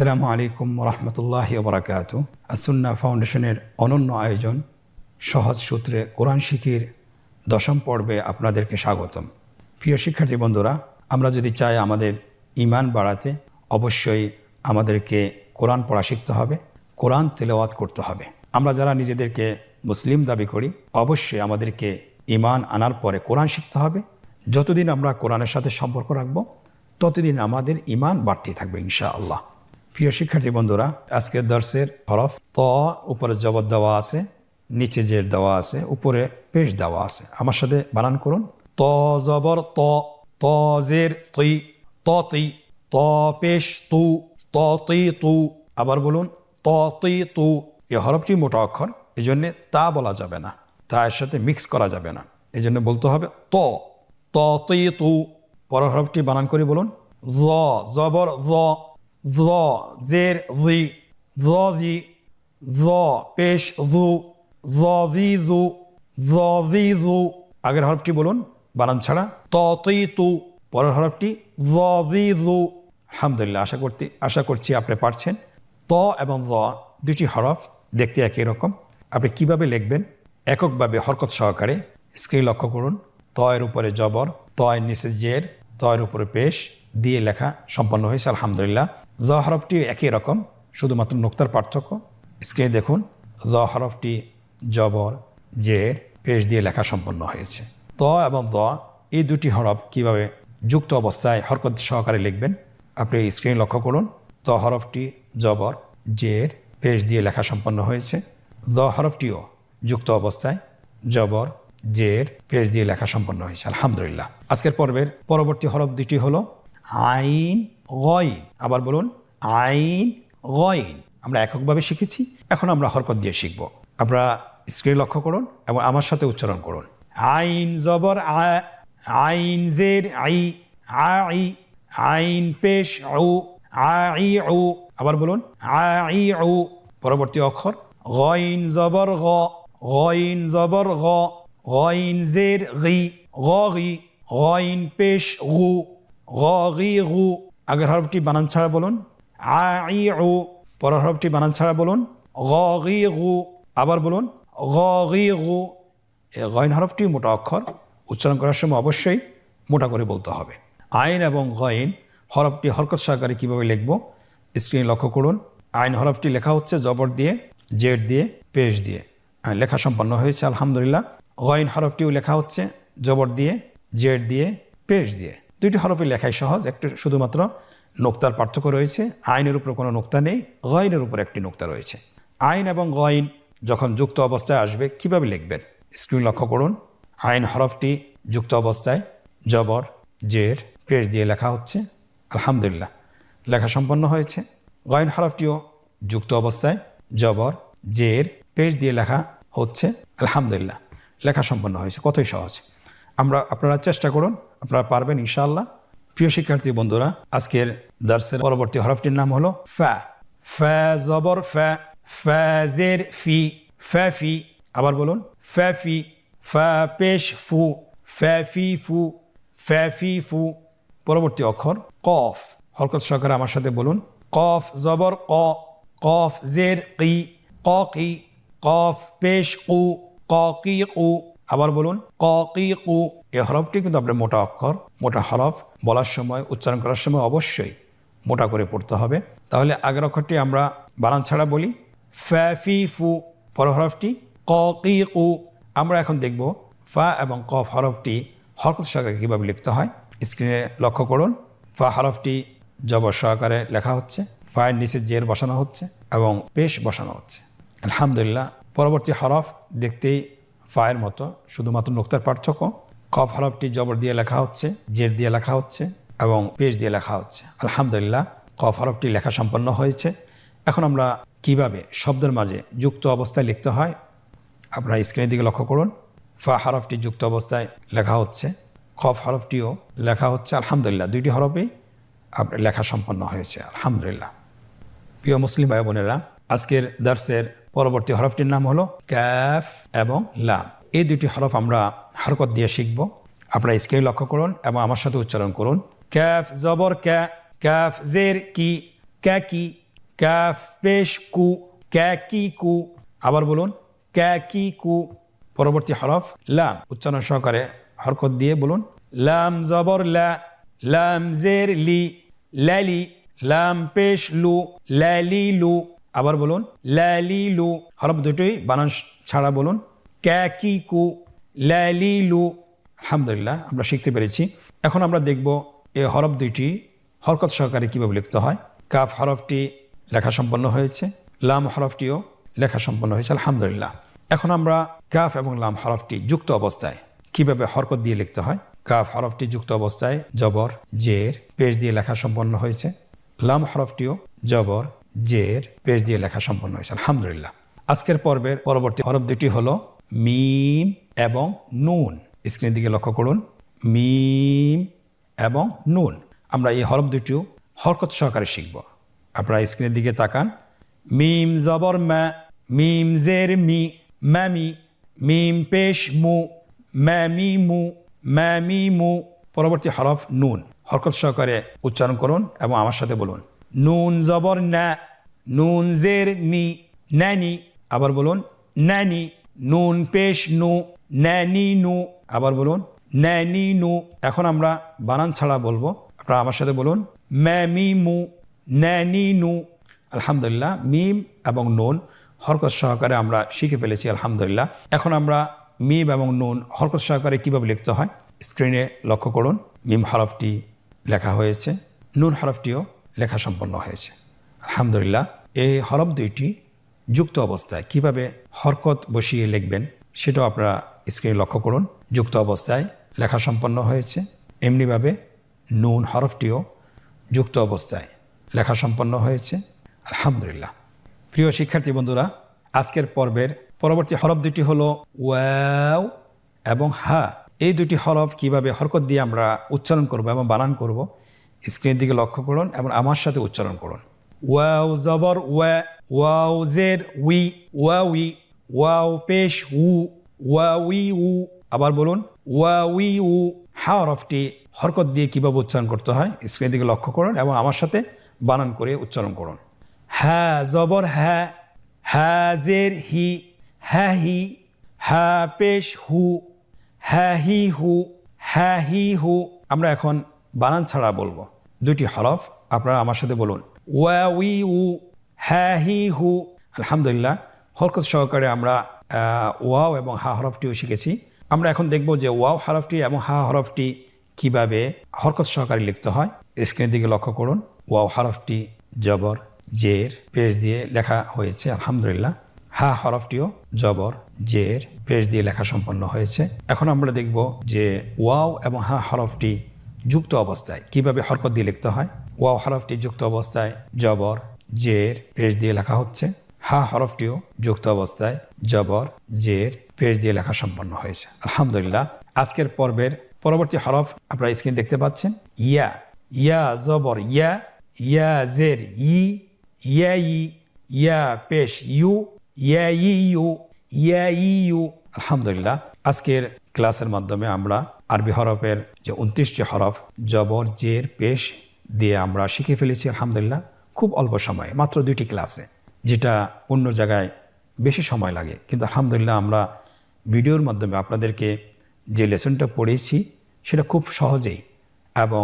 আসসালামু আলাইকুম রহমতুল্লাহি ওবরাকাতু। আসুন্না ফাউন্ডেশনের অনন্য আয়োজন সহজ সূত্রে কোরআন শিখির 10ম পর্বে আপনাদেরকে স্বাগতম। প্রিয় শিক্ষার্থী বন্ধুরা, আমরা যদি চাই আমাদের ঈমান বাড়াতে, অবশ্যই আমাদেরকে কোরআন পড়া শিখতে হবে, কোরআন তেলাওয়াত করতে হবে। আমরা যারা নিজেদেরকে মুসলিম দাবি করি, অবশ্যই আমাদেরকে ঈমান আনার পরে কোরআন শিখতে হবে। যতদিন আমরা কোরআনের সাথে সম্পর্ক রাখব, ততদিন আমাদের ঈমান বাড়তেই থাকবে ইনশাআল্লাহ। প্রিয় শিক্ষার্থী বন্ধুরা, আজকের দর্শের হরফ ত, উপরে জবর দেওয়া আছে, নিচে জের দেওয়া আছে, উপরে পেশ দেওয়া আছে। আমার সাথে বানান করুন। ত জবর ত, ত জের তুই, ত তুই, ত পেশ তু, ত তুই তু। আবার বলুন ত তুই তু। এই হরফটি মোটা অক্ষর, এই জন্যে তা বলা যাবে না, তা এর সাথে মিক্স করা যাবে না, এই জন্য বলতে হবে ত, ত তুই তু। পরের হরফটি বানান করে বলুন। জ জবর জ, জ জের জি, জ জি, জ পেশ জু, জ জি জু, জ জি জু। আগের হরফটি বলুন বানান ছাড়া। ত তুই তু। পরের হরফটি জ জি জু। আলহামদুলিল্লাহ, আশা করছি আপনি পারছেন। ত এবং জ দুটি হরফ দেখতে একই রকম। আপনি কিভাবে লিখবেন এককভাবে হরকত সহকারে স্ক্রিন লক্ষ্য করুন। ত এর উপরে জবর, ত এর নিচে জের, ত এর উপরে পেশ দিয়ে লেখা সম্পন্ন হয়েছে। আলহামদুলিল্লাহ। জ হরফটি একই রকম, শুধুমাত্র নোক্তার পার্থক্য। স্ক্রিনে দেখুন, জ হরফটি জবর, জের, পেশ দিয়ে লেখা সম্পন্ন হয়েছে। ত এবং জ এই দুটি হরফ কিভাবে যুক্ত অবস্থায় হরকত সহকারে লিখবেন আপনি স্ক্রিনে লক্ষ্য করুন। ত হরফটি জবর, জের, পেশ দিয়ে লেখা সম্পন্ন হয়েছে। জ হরফটিও যুক্ত অবস্থায় জবর, জের, পেশ দিয়ে লেখা সম্পন্ন হয়েছে। আলহামদুলিল্লাহ। আজকের পর্বের পরবর্তী হরফ দুটি হলো আইন, গইন। আবার বলুন আইন, গইন। আমরা এককভাবে শিখেছি, এখন আমরা হরকত দিয়ে শিখব। আপনারা স্ক্রিনে লক্ষ্য করুন এবং আমার সাথে উচ্চারণ করুন। আইন জবর আ, আইন জের আই, আই, আইন পেশ উ, আই উ। আবার বলুন আই উ। পরবর্তী অক্ষর গইন জবর গ, গইন জবর গ, গইন জের গি, গি, গইন পেশ গু, গি গু। আগের হরফটি বানান ছাড়া বলুন আই উ। পরের হরফটি বানান ছাড়া বলুন গি গু। আবার বলুন গি গু। এই গইন হরফটি মোটা অক্ষর, উচ্চারণ করার সময় অবশ্যই মোটা করে বলতে হবে। আইন এবং গইন হরফটি হরকত সহকারে কীভাবে লিখব স্ক্রিনে লক্ষ্য করুন। আইন হরফটি লেখা হচ্ছে জবর দিয়ে, জেড দিয়ে, পেশ দিয়ে। লেখা সম্পন্ন হয়েছে আলহামদুলিল্লাহ। গইন হরফটিও লেখা হচ্ছে জবর দিয়ে, জেড দিয়ে, পেশ দিয়ে। দুইটি হরফের লেখাই সহজ, একটু শুধুমাত্র নোক্তার পার্থক্য রয়েছে। আইনের উপর কোনো নোক্তা নেই, গইনের উপর একটি নোক্তা রয়েছে। আইন এবং গইন যখন যুক্ত অবস্থায় আসবে কিভাবে লিখবেন স্ক্রিন লক্ষ্য করুন। আইন হরফটি যুক্ত অবস্থায় জবর, জের, পেশ দিয়ে লেখা হচ্ছে। আলহামদুলিল্লাহ, লেখা সম্পন্ন হয়েছে। গইন হরফটিও যুক্ত অবস্থায় জবর, জের, পেশ দিয়ে লেখা হচ্ছে। আলহামদুলিল্লাহ, লেখা সম্পন্ন হয়েছে। কতই সহজ। আপনারা চেষ্টা করুন, আপনারা পারবেন ইনশাআল্লাহ। প্রিয় শিক্ষার্থী বন্ধুরা, আজকের দার্সের পরবর্তী হরফটির নাম হলো ফা। ফা জবর ফা, ফা জের ফি, ফা ফি। আবার বলুন ফা ফি। ফা পেশ ফু, ফা ফি ফু, ফা ফি ফু। পরবর্তী অক্ষর কফ। হরকত সহকারে আমার সাথে বলুন কফ জবর ক, কফ জের কি, ক কি। কফ পেশ কু, ক কি কু। আবার বলুন ক কি কু। এই হরফটি কিন্তু আপনার মোটা অক্ষর, মোটা হরফ। বলার সময়, উচ্চারণ করার সময় অবশ্যই মোটা করে পড়তে হবে। তাহলে আগের অক্ষরটি আমরা বানান ছাড়া বলি ফা ফি ফু। পরের হরফটি ক কি কু। আমরা এখন দেখব ফা এবং কফ হরফটি হরকত সহকারে কীভাবে লিখতে হয়। স্ক্রিনে লক্ষ্য করুন। ফা হরফটি জবর সহকারে লেখা হচ্ছে, ফায়ের নিচে জের বসানো হচ্ছে এবং পেশ বসানো হচ্ছে। আলহামদুলিল্লাহ। পরবর্তী হরফ দেখতেই ফায়ের মতো, শুধুমাত্র নোক্তার পার্থক্য। কফ হরফটি জবর দিয়ে লেখা হচ্ছে, জের দিয়ে লেখা হচ্ছে এবং পেশ দিয়ে লেখা হচ্ছে। আলহামদুলিল্লাহ, কফ হরফটি লেখা সম্পন্ন হয়েছে। এখন আমরা কিভাবে শব্দের মাঝে যুক্ত অবস্থায় লিখতে হয় আপনারা স্ক্রিনের দিকে লক্ষ্য করুন। ফা হরফটি যুক্ত অবস্থায় লেখা হচ্ছে, কফ হরফটিও লেখা হচ্ছে। আলহামদুলিল্লাহ, দুইটি হরফেই আপনার লেখা সম্পন্ন হয়েছে। আলহামদুলিল্লাহ। প্রিয় মুসলিম ভাই বোনেরা, আজকের দার্সের পরবর্তী হরফটির নাম হলো ক্যাফ এবং লাম। এই দুটি হরফ আমরা হরকত দিয়ে শিখব। আপনারা স্ক্রিনে লক্ষ্য করুন এবং আমার সাথে উচ্চারণ করুন। ক্যাফ জবর ক্যা, ক্যাফ জের কি, ক্যা কি। কাফ পেশ কু, ক্যাকি কু। আবার বলুন ক্যাকি কু। পরবর্তী হরফ লাম, উচ্চারণ সহকারে হরকত দিয়ে বলুন লাম জবর লা, লাম জের লি, লালি। লাম পেশ লু, লালি লু। আবার বলুন লালি লু। হরফ দুটোই বানান ছাড়া বলুন ক্যাকি কু, লালি লু। আলহামদুলিল্লাহ, আমরা শিখতে পেরেছি। এখন আমরা দেখব এই হরফ দুইটি হরকত সহকারে কিভাবে লিখতে হয়। কাফ হরফটি লেখা সম্পন্ন হয়েছে, লাম হরফটিও লেখা সম্পন্ন হয়েছে আলহামদুলিল্লাহ। এখন আমরা কাফ এবং লাম হরফটি যুক্ত অবস্থায় কিভাবে হরকত দিয়ে লিখতে হয়। কাফ হরফটি যুক্ত অবস্থায় জবর জের পেশ দিয়ে লেখা সম্পন্ন হয়েছে। লাম হরফটিও জবর জের পেশ দিয়ে লেখা সম্পন্ন হয়েছে আলহামদুলিল্লাহ। আজকের পর্বের পরবর্তী হরফ দুটি হলো মিম এবং নুন। স্ক্রিনের দিকে লক্ষ্য করুন, মিম এবং নুন। আমরা এই হরফ দুটিও হরকত সহকারে শিখব। আপনারা স্ক্রিনের দিকে তাকান। মিম জবর মা, মিম জের মি, মামি। মিম পেশ মু, মামি মু, মামি মু। পরবর্তী হরফ নুন, হরকত সহকারে উচ্চারণ করুন এবং আমার সাথে বলুন নুন জবর না, নুন জের নি, নানি। আবার বলুন নানি। নুন পেশ নু, নানি নু। আবার বলুন নানি নু। এখন আমরা বানান ছাড়া বলবো, আপনারা আমার সাথে বলুন মামি মু, নানি নু। আলহামদুলিল্লাহ, মিম এবং নুন হরকত সহকারে আমরা শিখে ফেলেছি আলহামদুলিল্লাহ। এখন আমরা মিম এবং নুন হরকত সহকারে কিভাবে লিখতে হয় স্ক্রিনে লক্ষ্য করুন। মিম হরফটি লেখা হয়েছে, নুন হরফটিও লেখা সম্পন্ন হয়েছে আলহামদুলিল্লাহ। এই হরফ দুইটি যুক্ত অবস্থায় কিভাবে হরকত বসিয়ে লিখবেন সেটাও আপনারা স্ক্রিনে লক্ষ্য করুন। যুক্ত অবস্থায় লেখা সম্পন্ন হয়েছে, এমনিভাবে নুন হরফটিও যুক্ত অবস্থায় লেখা সম্পন্ন হয়েছে আলহামদুলিল্লাহ। প্রিয় শিক্ষার্থী বন্ধুরা, আজকের পর্বের পরবর্তী হরফ দুটি হলো ওয়াও এবং হা। এই দুটি হরফ কিভাবে হরকত দিয়ে আমরা উচ্চারণ করব এবং বানান করব স্ক্রিনের দিকে লক্ষ্য করুন এবং আমার সাথে উচ্চারণ করুন। ওয়াও জবর ওয়া, ওয়াও জের উই, ওয়াউই। ওয়াও পেশ উ, ওয়াউই উ। আবার বলুন ওয়াউই উ। হা হরফটি হরকত দিয়ে কিভাবে উচ্চারণ করতে হয় স্ক্রিনের দিকে লক্ষ্য করুন এবং আমার সাথে বানান করে উচ্চারণ করুন। হা জবর হা, হা জের হি, হা হি। হা পেশ হু, হা হি হু, হা হি হু। আমরা এখন বানান ছাড়া বলবো দুটি হরফ, আপনারা আমার সাথে বলুন ওয়াউই উ, হা হি হু। আলহামদুলিল্লাহ, হরকত সহকারে আমরা ওয়াও এবং হা হরফটিও শিখেছি। আমরা এখন দেখব যে ওয়াও হরফটি এবং হা হরফটি কিভাবে হরকত সহকারে লিখতে হয় স্ক্রিনের দিকে লক্ষ্য করুন। ওয়াও হরফটি জবর জের পেশ দিয়ে লেখা হয়েছে আলহামদুলিল্লাহ। হা হরফটিও জবর জের পেশ দিয়ে লেখা সম্পন্ন হয়েছে। এখন আমরা দেখব যে ওয়াও এবং হা হরফটি যুক্ত অবস্থায় কিভাবে হরকত দিয়ে লিখতে হয়। ওয়াও হরফটি যুক্ত অবস্থায় জবর জের পেশ দিয়ে লেখা হচ্ছে। হা হরফটিও যুক্ত অবস্থায় জবর জের পেশ দিয়ে লেখা সম্পন্ন হয়েছে আলহামদুলিল্লাহ। আজকের পর্বের পরবর্তী হরফ আপনারা স্ক্রিন দেখতে পাচ্ছেন ইয়া। ইয়া জবর ইয়া, ইয়া জের ই, ইয়া ই। ইয়া পেশ ইউ, ইয়া ই ইউ, ইয়া ই ইউ। আলহামদুলিল্লাহ, আজকের ক্লাসের মাধ্যমে আমরা আরবি হরফের যে 29টি হরফ জবর জের পেশ দিয়ে আমরা শিখে ফেলেছি আলহামদুলিল্লাহ। খুব অল্প সময়ে, মাত্র 2টি ক্লাসে, যেটা অন্য জায়গায় বেশি সময় লাগে, কিন্তু আলহামদুলিল্লাহ আমরা ভিডিওর মাধ্যমে আপনাদেরকে যে লেসনটা পড়িয়েছি সেটা খুব সহজেই এবং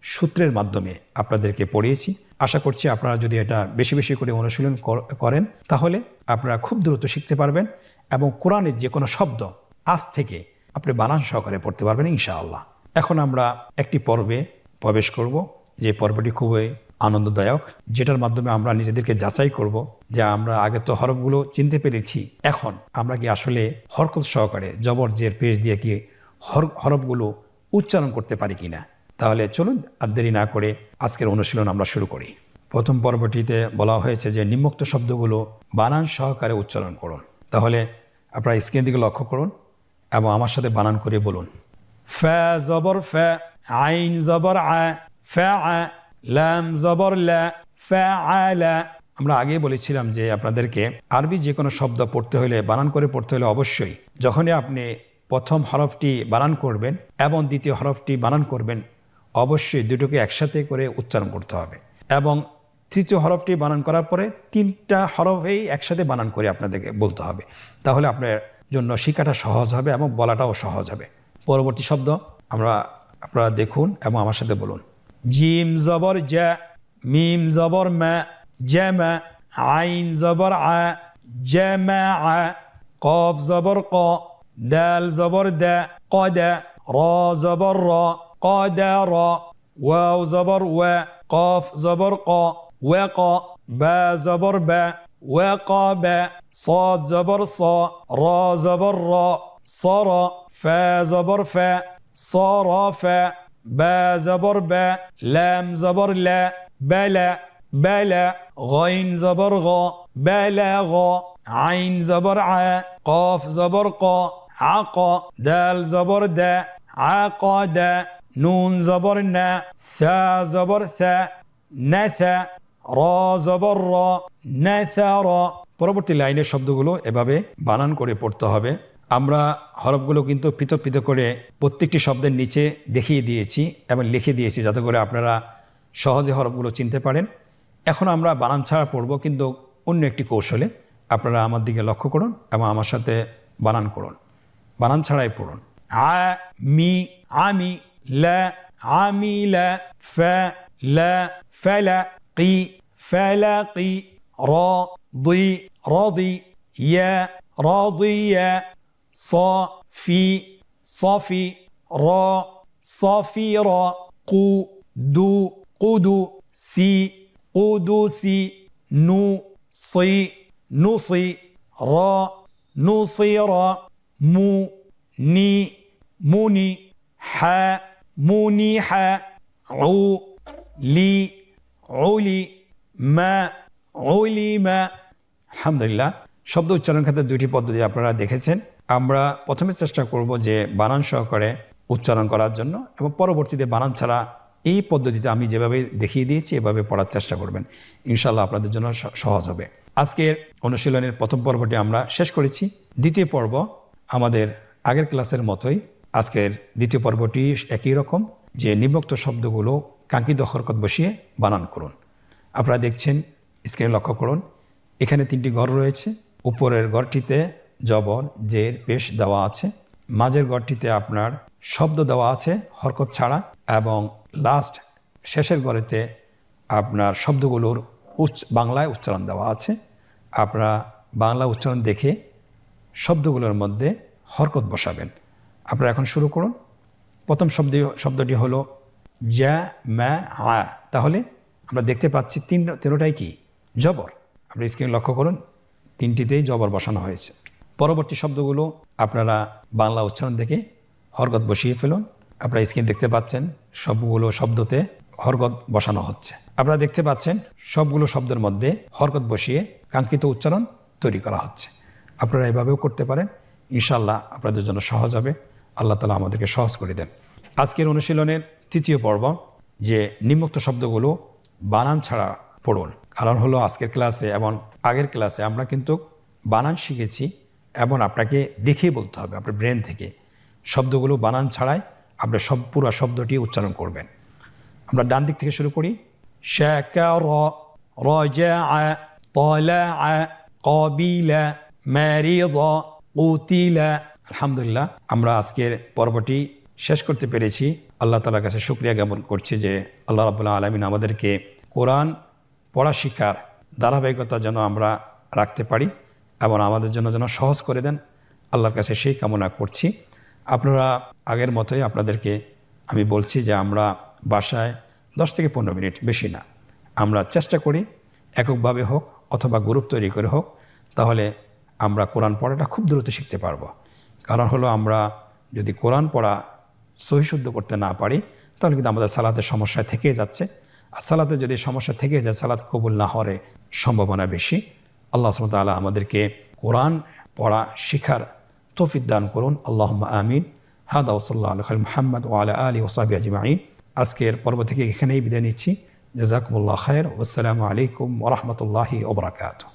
সূত্রের মাধ্যমে আপনাদেরকে পড়িয়েছি। আশা করছি আপনারা যদি এটা বেশি বেশি করে অনুশীলন করেন তাহলে আপনারা খুব দ্রুত শিখতে পারবেন এবং কোরআনের যে কোনো শব্দ আজ থেকে আপনি বানান সহকারে পড়তে পারবেন ইনশাআল্লাহ। এখন আমরা একটি পর্বে প্রবেশ করব, যে পর্বটি খুবই আনন্দদায়ক, যেটার মাধ্যমে আমরা নিজেদেরকে যাচাই করব যে আমরা আগে তো হরফগুলো চিনতে পেরেছি, এখন আমরা কি আসলে হরকত সহকারে জবর জের পেশ দিয়ে কি হরফগুলো উচ্চারণ করতে পারি কিনা। তাহলে চলুন আর দেরি না করে আজকের অনুশীলন আমরা শুরু করি। প্রথম পর্বটিতে বলা হয়েছে যে নিম্নোক্ত শব্দগুলো বানান সহকারে উচ্চারণ করুন। তাহলে আপনারা স্ক্রিনের দিকে লক্ষ্য করুন এবং আমার সাথে বানান করে বলুন ফা জবর ফা, আইন জবর আ, ফা আ। লাম জবর লা, ফা আলা। আমরা আগেই বলেছিলাম যে আপনাদেরকে আরবি যে কোনো শব্দ পড়তে হলে বানান করে পড়তে হলে অবশ্যই যখনই আপনি প্রথম হরফটি বানান করবেন এবং দ্বিতীয় হরফটি বানান করবেন অবশ্যই দুটোকে একসাথে করে উচ্চারণ করতে হবে এবং তৃতীয় হরফটি বানান করার পরে 3টা হরফেই একসাথে বানান করে আপনাদেরকে বলতে হবে, তাহলে আপনার জন্য শেখাটা সহজ হবে এবং বলাটাও সহজ হবে। পরবর্তী শব্দ আপনারা দেখুন এবং আমার সাথে বলুন। জিম জবর জা, মিম জবর মা, জামা, আইন জবর আ, জামা আ, কফ জবর ক, দাল জবর দা, কদা, র জবর র, কদা র, ওয়াও জবর ওয়া, কফ জবর ক, ওয়াক, বা জবর বা, ওয়াকাব, صاد زبر صا، را زبر را، صر، فا زبر فا، صرف، با زبر با، لام زبر لا، بلا بلا، غين زبر غا، بلغ، عين زبر ع، قاف زبر قا، عقا، دال زبر دا، عقد، نون زبر نا، ثا زبر ثا، نثا، را زبر را، نثر। পরবর্তী লাইনের শব্দগুলো এভাবে বানান করে পড়তে হবে। আমরা হরফগুলো কিন্তু পৃথক পৃথক করে প্রত্যেকটি শব্দের নিচে দেখিয়ে দিয়েছি এবং লিখে দিয়েছি, যাতে করে আপনারা সহজে হরফগুলো চিনতে পারেন। এখন আমরা বানান ছাড়া পড়ব, কিন্তু অন্য একটি কৌশলে। আপনারা আমার দিকে লক্ষ্য করুন এবং আমার সাথে বানান করুন। বানান ছাড়াই পড়ুন। আ মি, আমি, লা আমিলা, ফা লা ফালা, কি ফালাকি, রা ضي راضي، يا راضية، صافي صافي، را صافيرا، قو دو قدو، سي قدوسي، نو صي نصي، را نصيرا، مو ني مني، حا منيحا، عو لي علي، ما علما। আলহামদুলিল্লাহ, শব্দ উচ্চারণ ক্ষেত্রে 2টি পদ্ধতি আপনারা দেখেছেন। আমরা প্রথমে চেষ্টা করব যে বানান সহকারে উচ্চারণ করার জন্য, এবং পরবর্তীতে বানান ছাড়া এই পদ্ধতিতে আমি যেভাবে দেখিয়ে দিয়েছি এভাবে পড়ার চেষ্টা করবেন। ইনশাআল্লাহ আপনাদের জন্য সহজ হবে। আজকের অনুশীলনের প্রথম পর্বটি আমরা শেষ করেছি। দ্বিতীয় পর্ব আমাদের আগের ক্লাসের মতোই। আজকের দ্বিতীয় পর্বটি একই রকম, যে নিম্নোক্ত শব্দগুলো কাঙ্ক্ষিত হরকত বসিয়ে বানান করুন। আপনারা দেখছেন, স্ক্রিনে লক্ষ্য করুন, এখানে 3টি ঘর রয়েছে। উপরের ঘরটিতে জবর, জের, পেশ দেওয়া আছে। মাঝের ঘরটিতে আপনার শব্দ দেওয়া আছে হরকত ছাড়া, এবং শেষের ঘরেতে আপনার শব্দগুলোর বাংলায় উচ্চারণ দেওয়া আছে। আপনারা বাংলা উচ্চারণ দেখে শব্দগুলোর মধ্যে হরকত বসাবেন। আপনারা এখন শুরু করুন। প্রথম শব্দটি হলো জা মা আ। তাহলে আমরা দেখতে পাচ্ছি তিনটাই কি জবর। আপনি স্ক্রিনে লক্ষ্য করুন, 3টিতেই জবর বসানো হয়েছে। পরবর্তী শব্দগুলো আপনারা বাংলা উচ্চারণ দেখে হরকত বসিয়ে ফেলুন। আপনারা স্ক্রিন দেখতে পাচ্ছেন সবগুলো শব্দতে হরকত বসানো হচ্ছে। আপনারা দেখতে পাচ্ছেন সবগুলো শব্দের মধ্যে হরকত বসিয়ে কাঙ্ক্ষিত উচ্চারণ তৈরি করা হচ্ছে। আপনারা এভাবেও করতে পারেন। ইনশাআল্লাহ আপনাদের জন্য সহজ হবে। আল্লাহ তাআলা আমাদেরকে সহজ করে দেন। আজকের অনুশীলনের 3য় পর্ব, যে নিম্নোক্ত শব্দগুলো বানান ছাড়া পড়ুন। কারণ হলো আজকের ক্লাসে এবং আগের ক্লাসে আমরা কিন্তু বানান শিখেছি, এবং আপনাকে দেখেই বলতে হবে আপনার ব্রেন থেকে। শব্দগুলো বানান ছাড়াই আপনি পুরো শব্দটি উচ্চারণ করবেন। আমরা ডান দিক থেকে শুরু করি। শাকারা, রাজাআ, তালাআ, কাবিলা, মারিদা, কুতিলা। আলহামদুলিল্লাহ, আমরা আজকের পর্বটি শেষ করতে পেরেছি। আল্লাহ তাআলার কাছে শুকরিয়া জ্ঞাপন করছি যে আল্লাহ রাব্বুল আলামিন আমাদেরকে কোরআন পড়া শিক্ষার ধারাবাহিকতা যেন আমরা রাখতে পারি, এবং আমাদের জন্য যেন সহজ করে দেন। আল্লাহর কাছে সেই কামনা করছি। আপনারা আগের মতোই আপনাদেরকে আমি বলছি যে আমরা বাসায় 10 থেকে 15 মিনিট, বেশি না, আমরা চেষ্টা করি এককভাবে হোক অথবা গ্রুপ তৈরি করে হোক, তাহলে আমরা কোরআন পড়াটা খুব দ্রুত শিখতে পারবো। কারণ হলো আমরা যদি কোরআন পড়া সহিশুদ্ধ করতে না পারি, তাহলে কিন্তু আমাদের সালাতের সমস্যা থেকে যাচ্ছে। আর সালাতে যদি সমস্যা থেকে যায়, সালাত কবুল না হওয়ার সম্ভাবনা বেশি। আল্লাহ সুবহানাহু ওয়া তাআলা আমাদেরকে কোরআন পড়া শিখার তৌফিক দান করুন। আল্লাহুম্মা আমিন। হাদা ওয়া সাল্লাল্লাহু আলা মুহাম্মদ ওয়া আলা আলিহি ওয়া সাহবিহি আজমাইন। আজকের পর্ব থেকে এখানেই বিদায় নিচ্ছি। জাযাকুমুল্লাহু খায়র। ওয়াসসালামু আলাইকুম ওয়া রাহমাতুল্লাহি ওয়া বারাকাতুহু।